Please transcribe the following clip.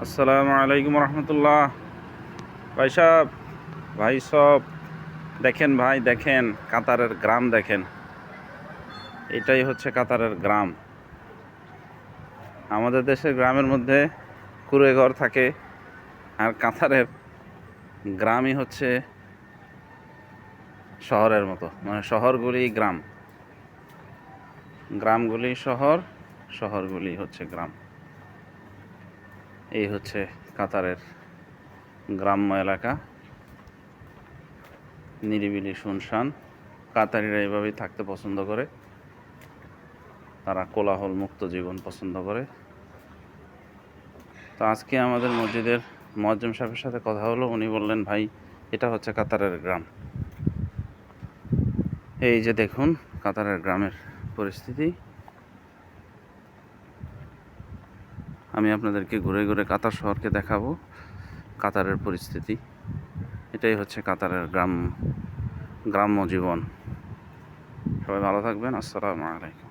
আসসালামু আলাইকুম রহমতুল্লাহ। ভাই সাহেব, ভাই সব দেখেন, ভাই দেখেন, কাতারের গ্রাম দেখেন। এটাই হচ্ছে কাতারের গ্রাম। আমাদের দেশের গ্রামের মধ্যে কুঁড়ে ঘর থাকে, আর কাতারের গ্রামই হচ্ছে শহরের মতো, মানে শহরগুলি গ্রাম, গ্রামগুলি শহর, শহরগুলি হচ্ছে গ্রাম। এই হচ্ছে কাতারের গ্রাম্য এলাকা, নিরিবিলি শুনশান। কাতারিরা এভাবেই থাকতে পছন্দ করে, তারা কোলাহল মুক্ত জীবন পছন্দ করে। তো আজকে আমাদের মসজিদের মুয়াজ্জিম সাহেবের সাথে কথা হলো, উনি বললেন ভাই এটা হচ্ছে কাতারের গ্রাম। এই যে দেখুন কাতারের গ্রামের পরিস্থিতি। আমি আপনাদেরকে ঘুরে ঘুরে কাতার শহরকে দেখাবো, কাতারের পরিস্থিতি। এটাই হচ্ছে কাতারের গ্রাম্য জীবন। সবাই ভালো থাকবেন। আসসালামু আলাইকুম।